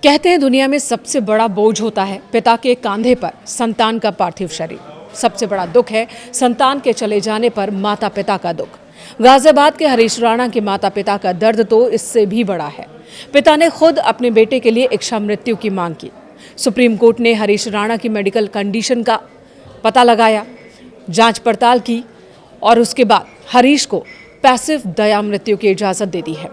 कहते हैं दुनिया में सबसे बड़ा बोझ होता है पिता के कंधे पर संतान का पार्थिव शरीर। सबसे बड़ा दुख है संतान के चले जाने पर माता पिता का दुख। गाजियाबाद के हरीश राणा के माता पिता का दर्द तो इससे भी बड़ा है। पिता ने खुद अपने बेटे के लिए इच्छा मृत्यु की मांग की। सुप्रीम कोर्ट ने हरीश राणा की मेडिकल कंडीशन का पता लगाया, जांच पड़ताल की और उसके बाद हरीश को पैसिव दया मृत्यु की इजाजत दे दी है।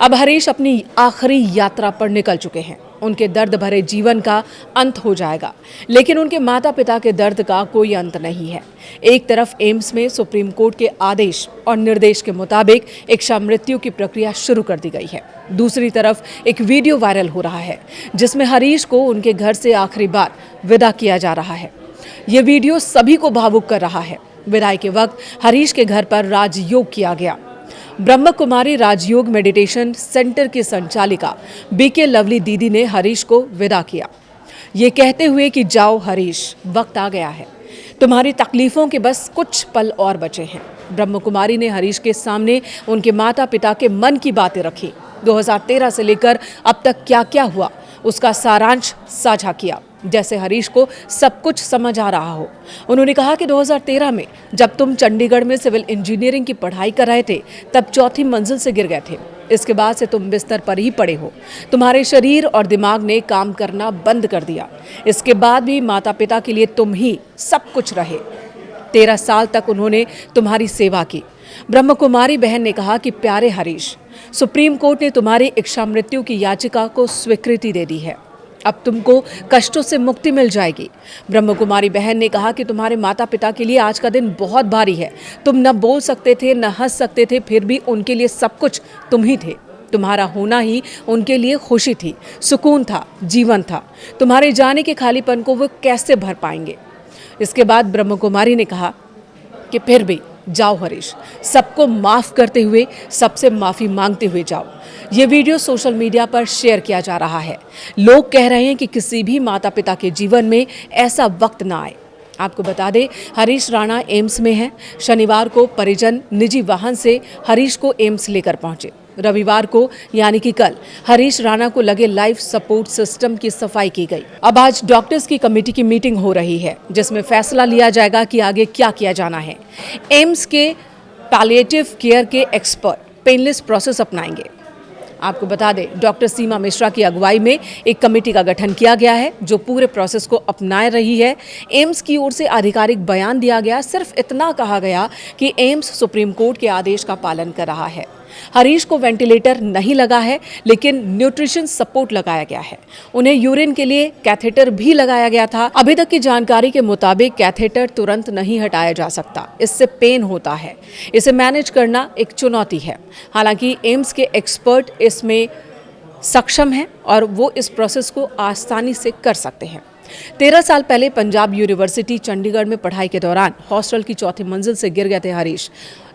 अब हरीश अपनी आखिरी यात्रा पर निकल चुके हैं। उनके दर्द भरे जीवन का अंत हो जाएगा, लेकिन उनके माता पिता के दर्द का कोई अंत नहीं है। एक तरफ एम्स में सुप्रीम कोर्ट के आदेश और निर्देश के मुताबिक इच्छा मृत्यु की प्रक्रिया शुरू कर दी गई है। दूसरी तरफ एक वीडियो वायरल हो रहा है जिसमें हरीश को उनके घर से आखिरी बार विदा किया जा रहा है। ये वीडियो सभी को भावुक कर रहा है। विदाई के वक्त हरीश के घर पर राजयोग किया गया। ब्रह्म कुमारी राजयोग मेडिटेशन सेंटर की संचालिका बीके लवली दीदी ने हरीश को विदा किया, ये कहते हुए कि जाओ हरीश, वक्त आ गया है, तुम्हारी तकलीफों के बस कुछ पल और बचे हैं। ब्रह्म कुमारी ने हरीश के सामने उनके माता पिता के मन की बातें रखी। 2013 से लेकर अब तक क्या क्या हुआ उसका सारांश साझा किया, जैसे हरीश को सब कुछ समझ आ रहा हो। उन्होंने कहा कि 2013 में जब तुम चंडीगढ़ में सिविल इंजीनियरिंग की पढ़ाई कर रहे थे तब चौथी मंजिल से गिर गए थे। इसके बाद से तुम बिस्तर पर ही पड़े हो। तुम्हारे शरीर और दिमाग ने काम करना बंद कर दिया। इसके बाद भी माता पिता के लिए तुम ही सब कुछ रहे। 13 साल तक उन्होंने तुम्हारी सेवा की। ब्रह्म कुमारी बहन ने कहा कि प्यारे हरीश, सुप्रीम कोर्ट ने तुम्हारी इच्छा मृत्यु की याचिका को स्वीकृति दे दी है। अब तुमको कष्टों से मुक्ति मिल जाएगी। ब्रह्म कुमारी बहन ने कहा कि तुम्हारे माता पिता के लिए आज का दिन बहुत भारी है। तुम न बोल सकते थे, न हंस सकते थे, फिर भी उनके लिए सब कुछ तुम ही थे। तुम्हारा होना ही उनके लिए खुशी थी, सुकून था, जीवन था। तुम्हारे जाने के खालीपन को वो कैसे भर पाएंगे। इसके बाद ब्रह्म कुमारी ने कहा कि फिर भी जाओ हरीश, सबको माफ करते हुए, सबसे माफी मांगते हुए जाओ। ये वीडियो सोशल मीडिया पर शेयर किया जा रहा है। लोग कह रहे हैं कि किसी भी माता पिता के जीवन में ऐसा वक्त ना आए। आपको बता दें, हरीश राणा एम्स में हैं। शनिवार को परिजन निजी वाहन से हरीश को एम्स लेकर पहुंचे। रविवार को यानी कि कल हरीश राणा को लगे लाइफ सपोर्ट सिस्टम की सफाई की गई। अब आज डॉक्टर्स की कमेटी की मीटिंग हो रही है जिसमें फैसला लिया जाएगा कि आगे क्या किया जाना है। एम्स के पैलिएटिव केयर के एक्सपर्ट पेनलेस प्रोसेस अपनाएंगे। आपको बता दें, डॉक्टर सीमा मिश्रा की अगुवाई में एक कमेटी का गठन किया गया है जो पूरे प्रोसेस को अपना रही है। एम्स की ओर से आधिकारिक बयान दिया गया। सिर्फ इतना कहा गया कि एम्स सुप्रीम कोर्ट के आदेश का पालन कर रहा है। हरीश को वेंटिलेटर नहीं लगा है, लेकिन न्यूट्रिशन सपोर्ट लगाया गया है। उन्हें यूरिन के लिए कैथेटर भी लगाया गया था। अभी तक की जानकारी के मुताबिक कैथेटर तुरंत नहीं हटाया जा सकता, इससे पेन होता है। इसे मैनेज करना एक चुनौती है। हालांकि एम्स के एक्सपर्ट इसमें सक्षम हैं और वो इस प्रोसेस को आसानी से कर सकते हैं। 13 साल पहले पंजाब यूनिवर्सिटी चंडीगढ़ में पढ़ाई के दौरान हॉस्टल की चौथी मंजिल से गिर गए थे हरीश।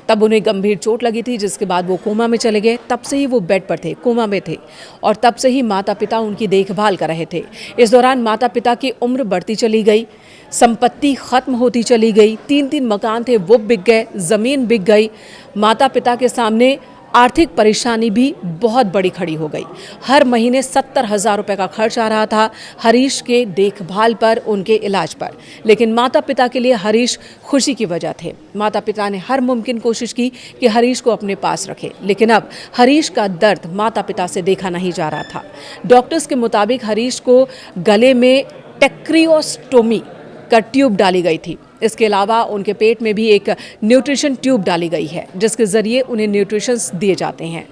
तब उन्हें गंभीर चोट लगी थी, जिसके बाद वो कोमा में चले गए। तब से ही वो बेड पर थे, कोमा में थे और तब से ही माता पिता उनकी देखभाल कर रहे थे। इस दौरान माता पिता की उम्र बढ़ती चली गई, संपत्ति खत्म होती चली गई। 3-3 मकान थे वो बिक गए, ज़मीन बिक गई। माता पिता के सामने आर्थिक परेशानी भी बहुत बड़ी खड़ी हो गई। हर महीने 70,000 रुपये का खर्च आ रहा था हरीश के देखभाल पर, उनके इलाज पर। लेकिन माता पिता के लिए हरीश खुशी की वजह थे। माता पिता ने हर मुमकिन कोशिश की कि हरीश को अपने पास रखें, लेकिन अब हरीश का दर्द माता पिता से देखा नहीं जा रहा था। डॉक्टर्स के मुताबिक हरीश को गले में टेक्रियोस्टोमी का ट्यूब डाली गई थी। इसके अलावा उनके पेट में भी एक न्यूट्रिशन ट्यूब डाली गई है, जिसके ज़रिए उन्हें न्यूट्रिशंस दिए जाते हैं,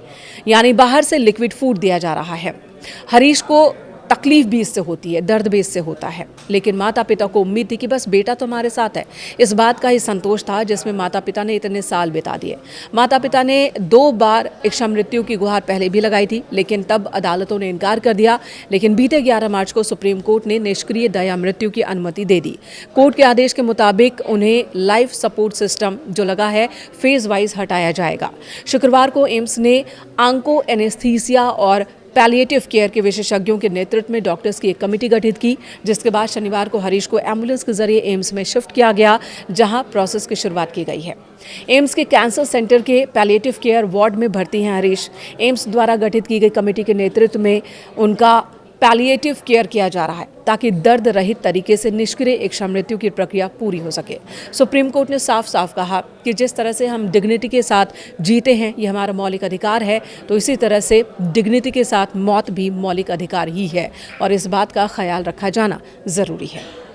यानी बाहर से लिक्विड फूड दिया जा रहा है। हरीश को तकलीफ भी इससे होती है, दर्द भी इससे होता है, लेकिन माता पिता को उम्मीद थी कि बस बेटा तो हमारे साथ है। इस बात का ही संतोष था जिसमें माता पिता ने इतने साल बिता दिए। माता पिता ने 2 बार इच्छा मृत्यु की गुहार पहले भी लगाई थी, लेकिन तब अदालतों ने इनकार कर दिया। लेकिन बीते 11 मार्च को सुप्रीम कोर्ट ने निष्क्रिय दया मृत्यु की अनुमति दे दी। कोर्ट के आदेश के मुताबिक उन्हें लाइफ सपोर्ट सिस्टम जो लगा है फेज वाइज हटाया जाएगा। शुक्रवार को एम्स ने आंको एनेस्थीसिया और पैलिएटिव केयर के विशेषज्ञों के नेतृत्व में डॉक्टर्स की एक कमेटी गठित की, जिसके बाद शनिवार को हरीश को एम्बुलेंस के जरिए एम्स में शिफ्ट किया गया, जहां प्रोसेस की शुरुआत की गई है। एम्स के कैंसर सेंटर के पैलिएटिव केयर वार्ड में भर्ती हैं हरीश। एम्स द्वारा गठित की गई कमेटी के नेतृत्व में उनका पैलिएटिव केयर किया जा रहा है ताकि दर्द रहित तरीके से निष्क्रिय इच्छा मृत्यु की प्रक्रिया पूरी हो सके। सुप्रीम कोर्ट ने साफ साफ कहा कि जिस तरह से हम डिग्निटी के साथ जीते हैं, ये हमारा मौलिक अधिकार है, तो इसी तरह से डिग्निटी के साथ मौत भी मौलिक अधिकार ही है और इस बात का ख्याल रखा जाना ज़रूरी है।